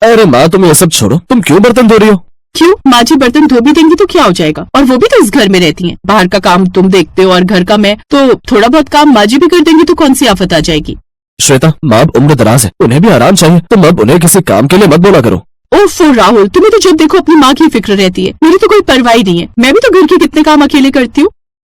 अरे माँ तुम ये सब छोड़ो, तुम क्यों बर्तन धो रही हो? क्यों? माँ जी बर्तन धो भी देंगी तो क्या हो जाएगा, और वो भी तो इस घर में रहती हैं। बाहर का काम तुम देखते हो और घर का मैं, तो थोड़ा बहुत काम माँ जी भी कर देंगी तो कौन सी आफत आ जाएगी। श्वेता, माँ अब उम्र दराज है, उन्हें भी आराम चाहिए, तुम अब उन्हें किसी काम के लिए मत बोला करो। ओफो राहुल, तुम्हें तो जब देखो अपनी माँ की फिक्र रहती है, मेरी तो कोई परवाह नहीं है। मैं भी तो घर के कितने काम अकेले करती हूँ।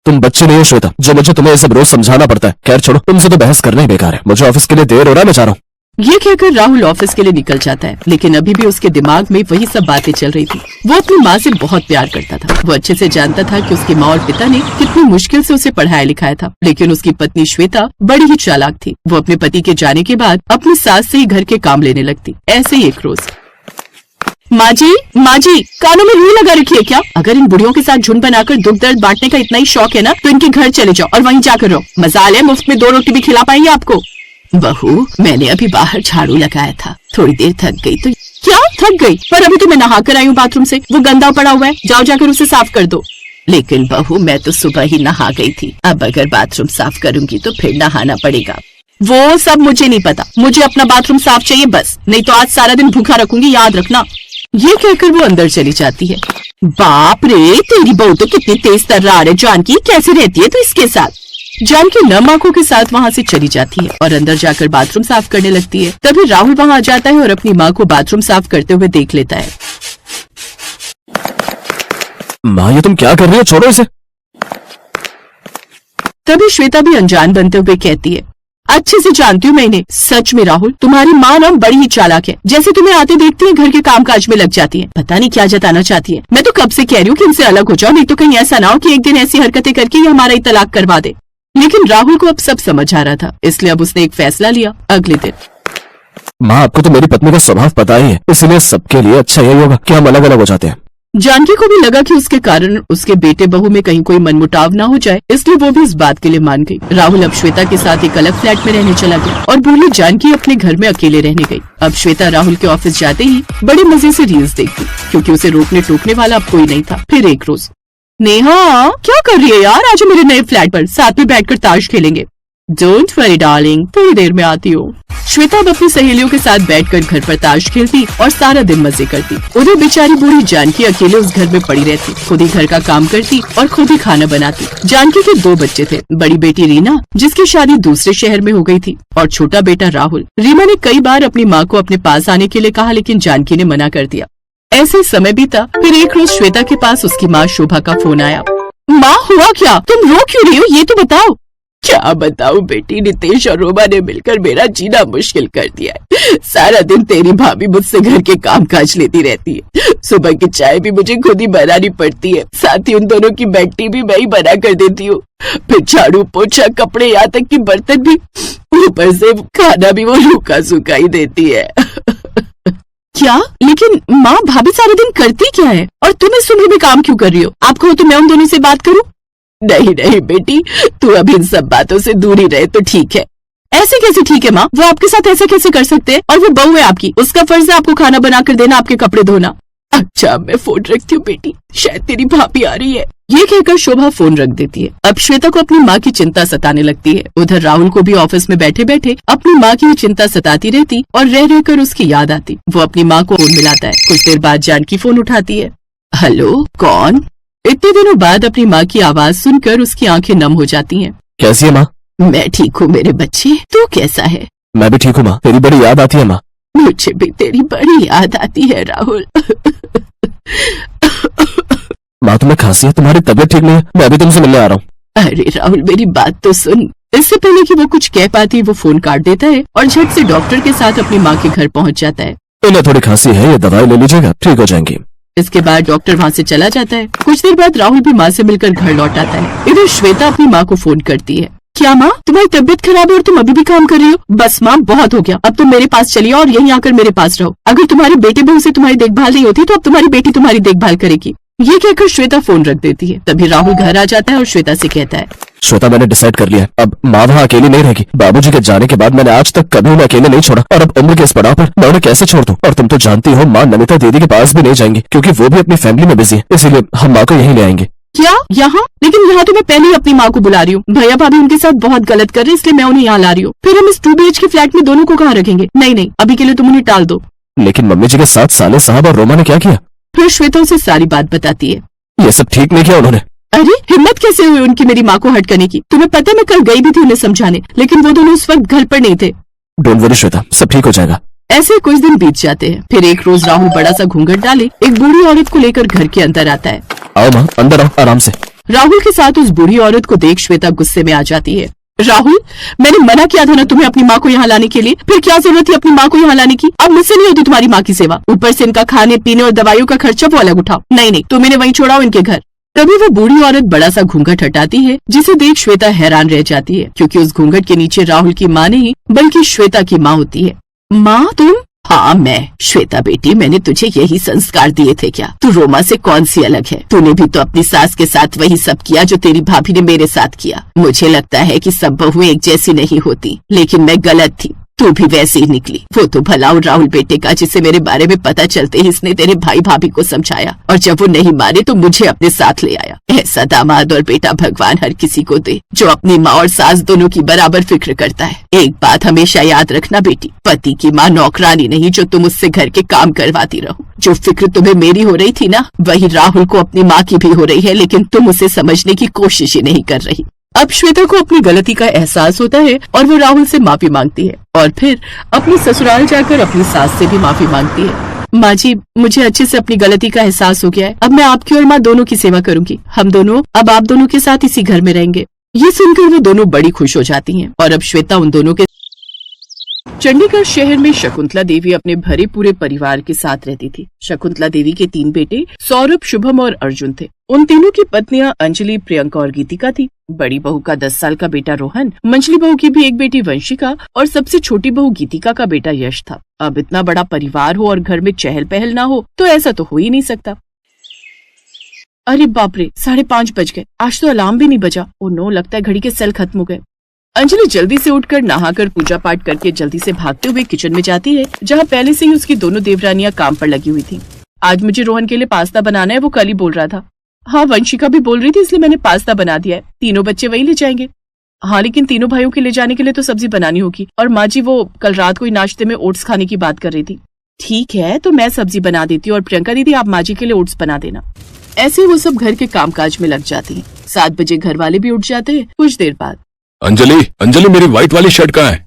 तुम बच्चे नहीं हो श्वेता, जो मुझे तुम्हें ये सब रोज समझाना पड़ता है। खैर छोड़ो, तुमसे तो बहस करना ही बेकार है। मुझे ऑफिस के लिए देर हो रहा है, मैं जा रहा हूँ। ये कहकर राहुल ऑफिस के लिए निकल जाता है, लेकिन अभी भी उसके दिमाग में वही सब बातें चल रही थी। वो अपनी माँ से बहुत प्यार करता था। वो अच्छे से जानता था कि उसकी माँ और पिता ने कितनी मुश्किल से उसे पढ़ाया लिखाया था, लेकिन उसकी पत्नी श्वेता बड़ी ही चालाक थी। वो अपने पति के जाने के बाद अपनी सास से ही घर के काम लेने लगती। ऐसे ही एक रोज, माँ जी कानों में रुई लगा रखी है क्या? अगर इन बुढ़ियों के साथ झुंड बनाकर दुख दर्द बांटने का इतना ही शौक है ना, तो इनके घर चले जाओ और वहीं जाकर रहो। मजाल है मुफ्त में 2 रोटी भी खिला पाएंगे आपको। बहू, मैंने अभी बाहर झाड़ू लगाया था, थोड़ी देर थक गई तो। क्या थक गई? पर अभी तो मैं नहा कर आई हूँ बाथरूम से, वो गंदा पड़ा हुआ है, जाओ जाकर उसे साफ कर दो। लेकिन बहू, मैं तो सुबह ही नहा गई थी, अब अगर बाथरूम साफ करूंगी तो फिर नहाना पड़ेगा। वो सब मुझे नहीं पता, मुझे अपना बाथरूम साफ चाहिए बस, नहीं तो आज सारा दिन भूखा रखूंगी, याद रखना। ये कहकर वो अंदर चली जाती है। बाप रे, तेरी बहू तो कितनी तेज तर्रार है। जानकी कैसे रहती है तो इसके साथ? जानकी नम आंखों के साथ वहाँ से चली जाती है और अंदर जाकर बाथरूम साफ करने लगती है। तभी राहुल वहाँ आ जाता है और अपनी माँ को बाथरूम साफ करते हुए देख लेता है। माँ, ये तुम क्या कर रही हो? छोड़ो इसे। तभी श्वेता भी अनजान बनते हुए कहती है, अच्छे से जानती हूँ मैं इन्हें। सच में राहुल, तुम्हारी माँ ना बड़ी ही चालाक है। जैसे तुम्हें आते देखती है घर के कामकाज में लग जाती है, पता नहीं क्या जताना चाहती है। मैं तो कब से कह रही हूँ कि इनसे अलग हो जाओ, नहीं तो कहीं ऐसा ना हो कि एक दिन ऐसी हरकतें करके ये हमारा ही तलाक करवा दे। लेकिन राहुल को अब सब समझ आ रहा था, इसलिए अब उसने एक फैसला लिया। अगले दिन, माँ आपको तो मेरी पत्नी का स्वभाव पता ही है, इसलिए सबके लिए अच्छा यही होगा कि हम अलग अलग हो जाते हैं। जानकी को भी लगा कि उसके कारण उसके बेटे बहू में कहीं कोई मनमुटाव ना हो जाए, इसलिए वो भी इस बात के लिए मान गई। राहुल अब श्वेता के साथ एक अलग फ्लैट में रहने चला गया और भूली जानकी अपने घर में अकेले रहने गई। अब श्वेता राहुल के ऑफिस जाते ही बड़े मजे से रील्स देखती, क्योंकि उसे रोकने टोकने वाला अब कोई नहीं था। फिर एक रोज, नेहा क्या कर रही है यार? आज मेरे नए फ्लैट पर साथ में बैठकर ताश खेलेंगे। डोंट वरी डार्लिंग, थोड़ी देर में आती हूँ। श्वेता अब अपनी सहेलियों के साथ बैठकर घर पर ताश खेलती और सारा दिन मजे करती। उधर बेचारी बूढ़ी जानकी अकेले उस घर में पड़ी रहती, खुद ही घर का काम करती और खुद ही खाना बनाती। जानकी के 2 बच्चे थे, बड़ी बेटी रीना जिसकी शादी दूसरे शहर में हो गई थी, और छोटा बेटा राहुल। रीमा ने कई बार अपनी माँ को अपने पास आने के लिए कहा, लेकिन जानकी ने मना कर दिया। ऐसे समय बीता। फिर एक रोज श्वेता के पास उसकी माँ शोभा का फोन आया। माँ, हुआ क्या? तुम रो क्यों रही हो, ये तो बताओ। क्या बताऊं बेटी, नितेश और रोमा ने मिलकर मेरा जीना मुश्किल कर दिया है। सारा दिन तेरी भाभी मुझसे घर के काम काज लेती रहती है। सुबह की चाय भी मुझे खुद ही बनानी पड़ती है, साथ ही उन दोनों की बेड टी भी मैं ही बना कर देती हूँ। फिर झाड़ू पोछा, कपड़े, यहाँ तक कि बर्तन भी, ऊपर से खाना भी वो रूखा सूखा ही देती है। क्या? लेकिन माँ, भाभी सारा दिन करती क्या है और तुम इस उम्र में काम क्यों कर रही हो? आप कहो तो मैं उन दोनों से बात करूं? नहीं बेटी, तू अभी इन सब बातों से दूर ही रहे तो ठीक है। ऐसे कैसे ठीक है माँ? वो आपके साथ ऐसे कैसे कर सकते हैं? और वो बहू है आपकी, उसका फर्ज है आपको खाना बना कर देना, आपके कपड़े धोना। अच्छा, मैं फोन रखती हूँ बेटी, शायद तेरी भाभी आ रही है। ये कहकर शोभा फोन रख देती है। अब श्वेता को अपनी माँ की चिंता सताने लगती है। उधर राहुल को भी ऑफिस में बैठे बैठे अपनी माँ की चिंता सताती रहती और रह रहकर उसकी याद आती। वो अपनी माँ को फोन मिलाता है। कुछ देर बाद जानकी फोन उठाती है। हेलो, कौन? इतने दिनों बाद अपनी माँ की आवाज सुनकर उसकी आंखें नम हो जाती हैं। कैसी है माँ? मैं ठीक हूँ मेरे बच्चे, तू कैसा है? मैं भी ठीक हूँ माँ, तेरी बड़ी याद आती है माँ। मुझे भी तेरी बड़ी याद आती है राहुल। माँ तुम्हें खांसी है, तुम्हारी तबीयत ठीक नहीं है, मैं अभी तुमसे मिलने आ रहा हूँ। अरे राहुल, मेरी बात तो सुन। इससे पहले कि वो कुछ कह पाती वो फोन काट देता है और झट से डॉक्टर के साथ अपनी माँ के घर पहुँच जाता है। इन्हें थोड़ी खांसी है, ये दवाई ले लीजिएगा, ठीक हो जाएंगी। इसके बाद डॉक्टर वहाँ से चला जाता है। कुछ देर बाद राहुल भी माँ से मिलकर घर लौट आता है। इधर श्वेता अपनी माँ को फोन करती है। क्या माँ, तुम्हारी तबीयत खराब है और तुम अभी भी काम कर रही हो? बस माँ, बहुत हो गया, अब तुम मेरे पास चलिए और यहीं आकर मेरे पास रहो। अगर तुम्हारे बेटे बहू से तुम्हारी देखभाल नहीं होती तो अब तुम्हारी बेटी तुम्हारी देखभाल करेगी। ये कहकर श्वेता फोन रख देती है। तभी राहुल घर आ जाता है और श्वेता से कहता है, श्वेता मैंने डिसाइड कर लिया, अब माँ वहाँ अकेली नहीं रहेगी। बाबूजी के जाने के बाद मैंने आज तक कभी उन्हें अकेले नहीं छोड़ा, और अब उम्र के इस पड़ाव पर मैं उन्हें कैसे छोड़ दूँ? और तुम तो जानती हो माँ नमिता दीदी के पास भी नहीं जाएंगी, क्योंकि वो भी अपनी फैमिली में बिजी है, इसीलिए हम माँ को यहीं ले आएंगे। क्या यहाँ? लेकिन यहाँ तो मैं पहले ही अपनी माँ को बुला रही हूँ। भैया भाभी उनके साथ बहुत गलत कर रहे हैं, इसलिए मैं उन्हें यहाँ ला रही हूँ। फिर हम इस 2 BHK फ्लैट में दोनों को कहाँ रखेंगे? नहीं, अभी के लिए तुम उन्हें टाल दो। लेकिन मम्मी जी के साथ साले साहब और रोमा ने क्या किया? फिर श्वेता उसे सारी बात बताती है। ये सब ठीक नहीं किया उन्होंने। अरे हिम्मत कैसे हुई उनकी मेरी माँ को हर्ट करने की? तुम्हें पता है मैं कल गई भी थी उन्हें समझाने, लेकिन वो दोनों उस वक्त घर पर नहीं थे। डोंट वरी श्वेता, सब ठीक हो जाएगा। ऐसे कुछ दिन बीत जाते हैं। फिर एक रोज राहुल बड़ा सा घूंघट डाले एक बूढ़ी औरत को लेकर घर के अंदर आता है। आओ माँ, अंदर आओ आराम से। राहुल के साथ उस बूढ़ी औरत को देख श्वेता गुस्से में आ जाती है। राहुल, मैंने मना किया था ना तुम्हें अपनी माँ को यहाँ लाने के लिए, फिर क्या जरूरत थी अपनी माँ को यहाँ लाने की? अब मुझसे नहीं होती तुम्हारी माँ की सेवा, ऊपर से इनका खाने पीने और दवाइयों का खर्चा वो अलग उठाओ। नहीं, तुम इन्हें वहीं छोड़ाओ इनके घर। तभी वो बूढ़ी औरत बड़ा सा घूंघट हटाती है, जिसे देख श्वेता हैरान रह जाती है, क्योंकि उस घूंघट के नीचे राहुल की माँ नहीं बल्कि श्वेता की माँ होती है। माँ तुम? हाँ मैं। श्वेता बेटी, मैंने तुझे यही संस्कार दिए थे क्या? तू रोमा से कौन सी अलग है? तूने भी तो अपनी सास के साथ वही सब किया जो तेरी भाभी ने मेरे साथ किया। मुझे लगता है कि सब बहुएं एक जैसी नहीं होती, लेकिन मैं गलत थी, तू भी वैसे ही निकली। वो तो भला उन राहुल बेटे का जिसे मेरे बारे में पता चलते ही इसने तेरे भाई भाभी को समझाया, और जब वो नहीं माने तो मुझे अपने साथ ले आया। ऐसा दामाद और बेटा भगवान हर किसी को दे जो अपनी माँ और सास दोनों की बराबर फिक्र करता है। एक बात हमेशा याद रखना बेटी, पति की माँ नौकरानी नहीं जो तुम उससे घर के काम करवाती रहो। जो फिक्र तुम्हें मेरी हो रही थी ना, वही राहुल को अपनी माँ की भी हो रही है, लेकिन तुम उसे समझने की कोशिश ही नहीं कर रही। अब श्वेता को अपनी गलती का एहसास होता है और वो राहुल से माफी मांगती है और फिर अपने ससुराल जाकर अपनी सास से भी माफी मांगती है। माँ जी, मुझे अच्छे से अपनी गलती का एहसास हो गया है। अब मैं आपकी और माँ दोनों की सेवा करूंगी। हम दोनों अब आप दोनों के साथ इसी घर में रहेंगे। ये सुनकर वो दोनों बड़ी खुश हो जाती हैं और अब श्वेता उन दोनों के चंडीगढ़ शहर में शकुंतला देवी अपने भरे पूरे परिवार के साथ रहती थी। शकुंतला देवी के 3 बेटे सौरभ, शुभम और अर्जुन थे। उन तीनों की पत्नियां अंजलि, प्रियंका और गीतिका थी। बड़ी बहू का 10 साल का बेटा रोहन, मंजली बहू की भी एक बेटी वंशिका और सबसे छोटी बहू गीतिका का बेटा यश था। अब इतना बड़ा परिवार हो और घर में चहल पहल ना हो तो ऐसा तो हो ही नहीं सकता। अरे बाप रे, 5:30 बज गए। आज तो अलार्म भी नहीं बजा। ओ नो, लगता है घड़ी के सेल खत्म हो गए। अंजलि जल्दी से उठकर नहाकर पूजा पाठ करके जल्दी से भागते हुए किचन में जाती है, जहाँ पहले से ही उसकी दोनों देवरानियां काम पर लगी हुई थी। आज मुझे रोहन के लिए पास्ता बनाना है, वो कल ही बोल रहा था। हाँ, वंशिका भी बोल रही थी, इसलिए मैंने पास्ता बना दिया है। तीनों बच्चे वही ले जाएंगे। हाँ, लेकिन तीनों भाइयों के ले जाने के लिए तो सब्जी बनानी होगी। और माँ जी, वो कल रात को ही नाश्ते में ओट्स खाने की बात कर रही थी। ठीक है, तो मैं सब्जी बना देती हूँ और प्रियंका दीदी आप माँ जी के लिए ओट्स बना देना। ऐसे वो सब घर के कामकाज में लग जाती हैं। 7 बजे घर वाले भी उठ जाते हैं। कुछ देर बाद अंजलि मेरी व्हाइट वाली शर्ट कहाँ है?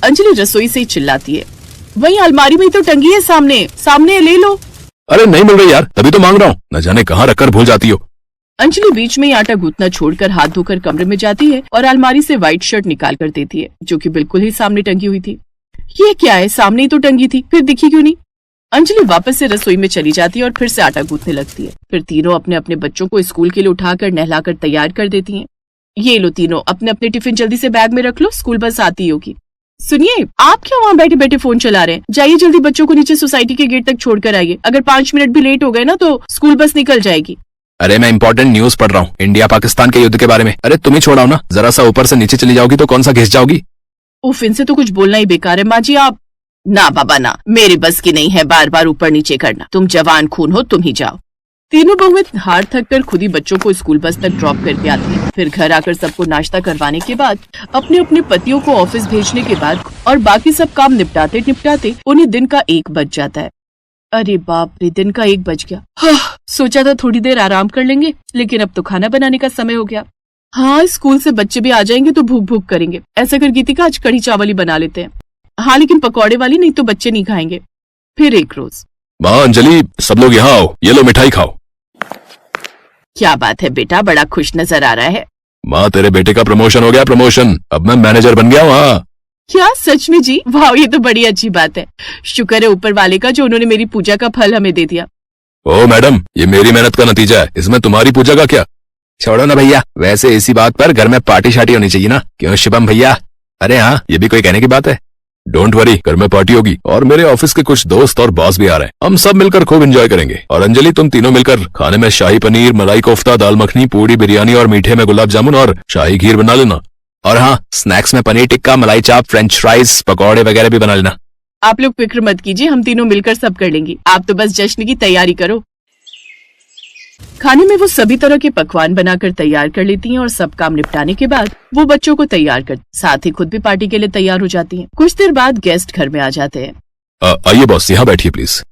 अंजलि रसोई से ही चिल्लाती है। वही अलमारी में ही तो टंगी है, सामने ले लो। अरे नहीं मिल रही यार, तभी तो मांग रहा हूँ। न जाने कहाँ रखकर भूल जाती हो। अंजलि बीच में ही आटा गूंथना छोड़कर हाथ धोकर कमरे में जाती है और अलमारी से व्हाइट शर्ट निकाल कर देती है, जो कि बिल्कुल ही सामने टंगी हुई थी। ये क्या है, सामने ही तो टंगी थी, फिर दिखी क्यों नहीं? अंजलि वापस से रसोई में चली जाती है और फिर से आटा गूंथने लगती है। फिर तीनों अपने अपने बच्चों को स्कूल के लिए उठाकर नहलाकर तैयार कर देती हैं। ये लो तीनों, अपने अपने टिफिन जल्दी से बैग में रख लो, स्कूल बस आती होगी। सुनिए, आप क्या वहाँ बैठे बैठे फोन चला रहे हैं? जाइए जल्दी बच्चों को नीचे सोसाइटी के गेट तक छोड़ कर आइए। अगर 5 मिनट भी लेट हो गए ना तो स्कूल बस निकल जाएगी। अरे मैं इंपॉर्टेंट न्यूज पढ़ रहा हूँ, इंडिया पाकिस्तान के युद्ध के बारे में। अरे तुम ही छोड़ाओ ना, जरा सा ऊपर से नीचे चली जाओगी तो कौन सा घिस जाओगी। उफ, इनसे तो कुछ बोलना ही बेकार है। माँ जी आप। ना बाबा ना, मेरी बस की नहीं है बार बार ऊपर नीचे करना। तुम जवान खून हो, तुम ही जाओ। तीनों बहुएं हार थक कर खुद ही बच्चों को स्कूल बस तक ड्रॉप करके आती हैं। फिर घर आकर सबको नाश्ता करवाने के बाद, अपने अपने पतियों को ऑफिस भेजने के बाद और बाकी सब काम निपटाते निपटाते उन्हें दिन का 1 बज जाता है। अरे बाप रे, दिन का 1 बज गया। हाँ, सोचा था थोड़ी देर आराम कर लेंगे, लेकिन अब तो खाना बनाने का समय हो गया। हाँ, स्कूल से बच्चे भी आ जाएंगे तो भूख भूख करेंगे। ऐसा कर गीतिका, आज कढ़ी चावल ही बना लेते हैं। हाँ, लेकिन पकौड़े वाली नहीं तो बच्चे नहीं खाएंगे। फिर एक रोज, माँ अंजलि, सब लोग यहाँ आओ, ये लो मिठाई खाओ। क्या बात है बेटा, बड़ा खुश नजर आ रहा है। माँ तेरे बेटे का प्रमोशन हो गया, प्रमोशन। अब मैं मैनेजर बन गया वहाँ। क्या सच में जी? वाह, ये तो बड़ी अच्छी बात है। शुक्र है ऊपर वाले का जो उन्होंने मेरी पूजा का फल हमें दे दिया। ओ मैडम, ये मेरी मेहनत का नतीजा है, इसमें तुम्हारी पूजा का क्या। छोड़ो ना भैया, वैसे इसी बात पर घर में पार्टी शार्टी होनी चाहिए ना, क्यों शुभम भैया? अरे हाँ, ये भी कोई कहने की बात है। डोंट वरी, घर में पार्टी होगी और मेरे ऑफिस के कुछ दोस्त और बॉस भी आ रहे हैं। हम सब मिलकर खूब एंजॉय करेंगे। और अंजलि, तुम तीनों मिलकर खाने में शाही पनीर, मलाई कोफ्ता, दाल मखनी, पूड़ी, बिरयानी और मीठे में गुलाब जामुन और शाही खीर बना लेना। और हाँ, स्नैक्स में पनीर टिक्का, मलाई चाप, फ्रेंच फ्राइज, पकौड़े वगैरह भी बना लेना। आप लोग फिक्र मत कीजिए, हम तीनों मिलकर सब कर लेंगे। आप तो बस जश्न की तैयारी करो। खाने में वो सभी तरह के पकवान बनाकर तैयार कर लेती हैं और सब काम निपटाने के बाद वो बच्चों को तैयार कर साथ ही खुद भी पार्टी के लिए तैयार हो जाती हैं। कुछ देर बाद गेस्ट घर में आ जाते हैं। आइए बॉस, यहाँ बैठिए प्लीज।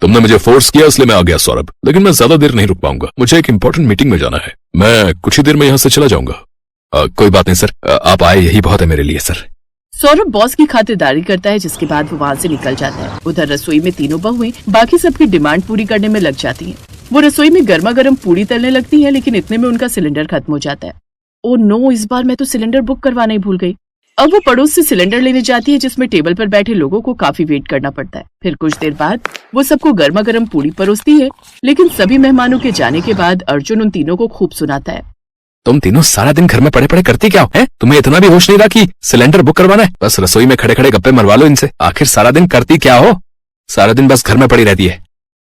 तुमने मुझे फोर्स किया इसलिए मैं आ गया सौरभ, लेकिन मैं ज्यादा देर नहीं रुक पाऊंगा, मुझे एक इंपॉर्टेंट मीटिंग में जाना है। मैं कुछ ही देर में यहाँ से चला जाऊंगा। कोई बात नहीं सर, आप आए यही बहुत है मेरे लिए सर। सौरभ बॉस की खातिरदारी करता है, जिसके बाद वो वहाँ से निकल जाता है। उधर रसोई में तीनों बहुएं बाकी सबकी डिमांड पूरी करने में लग जाती हैं। वो रसोई में गर्मा गर्म पूरी तलने लगती है, लेकिन इतने में उनका सिलेंडर खत्म हो जाता है। ओ नो, इस बार मैं तो सिलेंडर बुक करवाना ही भूल गई। अब वो पड़ोस से सिलेंडर लेने जाती है, जिसमें टेबल पर बैठे लोगों को काफी वेट करना पड़ता है। फिर कुछ देर बाद वो सबको गर्मा गर्म पूरी परोसती है, लेकिन सभी मेहमानों के जाने के बाद अर्जुन उन तीनों को खूब सुनाता है। तुम तीनों सारा दिन घर में पड़े पड़े करती क्या हो? हैं? तुम्हें इतना भी होश नहीं रहा कि सिलेंडर बुक करवाना है? बस रसोई में खड़े खड़े गप्पे मरवा लो इनसे। आखिर सारा दिन करती क्या हो? सारा दिन बस घर में पड़ी रहती है।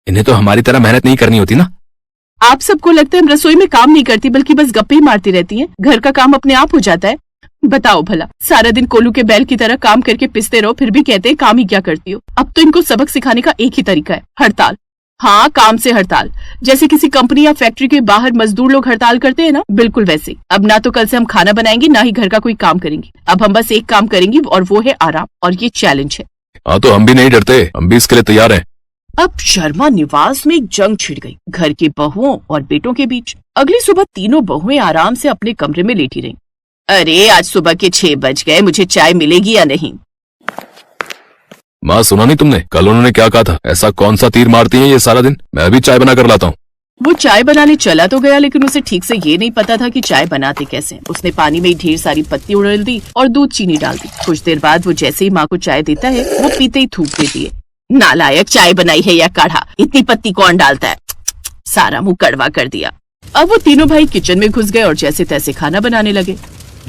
इन्हें तो हमारी तरह मेहनत नहीं करनी होती ना। आप सबको लगता है हम रसोई में काम नहीं करती, बल्कि बस गप्पे ही मारती रहती हैं। घर का काम अपने आप हो जाता है। बताओ भला, सारा दिन कोलू के बैल की तरह काम करके पिसते रहो, फिर भी कहते हैं काम ही क्या करती हो। अब तो इनको सबक सिखाने का एक ही तरीका है, हड़ताल। हाँ, काम से हड़ताल। जैसे किसी कंपनी या फैक्ट्री के बाहर मजदूर लोग हड़ताल करते हैं ना, बिल्कुल वैसे। अब ना तो कल से हम खाना बनाएंगे, ना ही घर का कोई काम करेंगे। अब हम बस एक काम करेंगे और वो है आराम, और ये चैलेंज है। हाँ तो हम भी नहीं डरते, हम भी इसके लिए तैयार हैं। अब शर्मा निवास में एक जंग छिड़ गई घर के बहुओं और बेटों के बीच। अगली सुबह तीनों बहुएं आराम से अपने कमरे में लेटी रहीं। अरे आज सुबह के 6 बज गए, मुझे चाय मिलेगी या नहीं? माँ सुना नहीं तुमने? कल उन्होंने क्या कहा था? ऐसा कौन सा तीर मारती हैं ये सारा दिन? मैं भी चाय बना कर लाता हूँ। वो चाय बनाने चला तो गया, लेकिन उसे ठीक से ये नहीं पता था कि चाय बनाते कैसे। उसने पानी में ढेर सारी पत्ती उड़ेल दी और दूध चीनी डाल दी। कुछ देर बाद वो जैसे ही माँ को चाय देता है, वो पीते ही थूक देती है। नालायक, चाय बनाई है या काढ़ा? इतनी पत्ती कौन डालता है? सारा मुंह कड़वा कर दिया। अब वो तीनों भाई किचन में घुस गए और जैसे तैसे खाना बनाने लगे।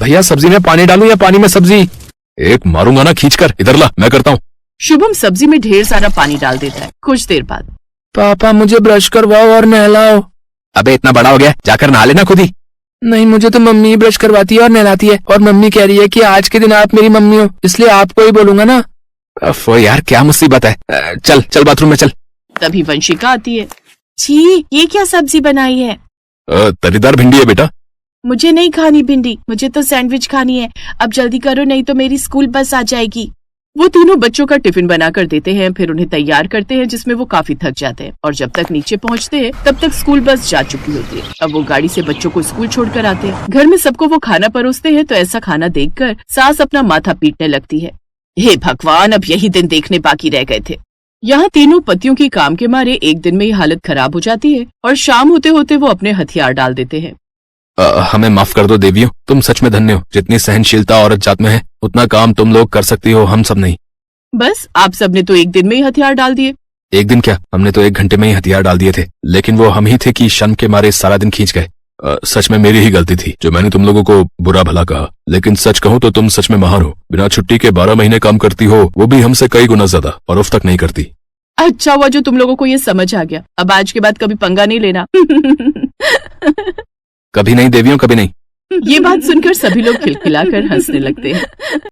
भैया सब्जी में पानी डालूं या पानी में सब्जी? एक मारूंगा ना खींचकर, इधर ला मैं करता हूँ। शुभम सब्जी में ढेर सारा पानी डाल देता है। कुछ देर बाद, पापा मुझे ब्रश करवाओ और नहलाओ। अबे इतना बड़ा हो गया, जाकर नहा लेना खुद ही। नहीं, मुझे तो मम्मी ही ब्रश करवाती है और नहलाती है, और मम्मी कह रही है कि आज के दिन आप मेरी मम्मी हो, इसलिए आपको ही बोलूंगा ना। अफो यार, क्या मुसीबत है। चल चल बाथरूम में चल। तभी वंशिका आती है। छी, ये क्या सब्जी बनाई है? तरीदार भिंडी है बेटा। मुझे नहीं खानी भिंडी, मुझे तो सैंडविच खानी है। अब जल्दी करो, नहीं तो मेरी स्कूल बस आ जाएगी। वो तीनों बच्चों का टिफिन बनाकर देते हैं, फिर उन्हें तैयार करते हैं, जिसमें वो काफी थक जाते हैं। और जब तक नीचे पहुंचते हैं, तब तक स्कूल बस जा चुकी होती है। अब वो गाड़ी से बच्चों को स्कूल छोड़कर आते हैं। घर में सबको वो खाना परोसते हैं, तो ऐसा खाना देखकर सास अपना माथा पीटने लगती है। हे भगवान, अब यही दिन देखने बाकी रह गए थे। यहाँ तीनों पतियों की काम के मारे एक दिन में ही हालत खराब हो जाती है, और शाम होते होते वो अपने हथियार डाल देते हैं। हमें माफ कर दो देवियों, तुम सच में धन्य हो। जितनी सहनशीलता औरत जात में है, उतना काम तुम लोग कर सकती हो, हम सब नहीं। बस आप सबने तो एक दिन में ही हथियार डाल दिए। एक दिन क्या, हमने तो 1 घंटे में ही हथियार डाल दिए थे। लेकिन वो हम ही थे कि शर्म के मारे सारा दिन खींच गए। सच में मेरी ही गलती थी जो मैंने तुम लोगों को बुरा भला कहा। लेकिन सच कहूँ तो तुम सच में महान हो। बिना छुट्टी के 12 महीने काम करती हो, वो भी हमसे कई गुना ज्यादा, और उफ तक नहीं करती। अच्छा हुआ जो तुम लोगों को ये समझ आ गया। अब आज के बाद कभी पंगा नहीं लेना। कभी नहीं देवियों, कभी नहीं। ये बात सुनकर सभी लोग खिलखिलाकर हंसने लगते हैं।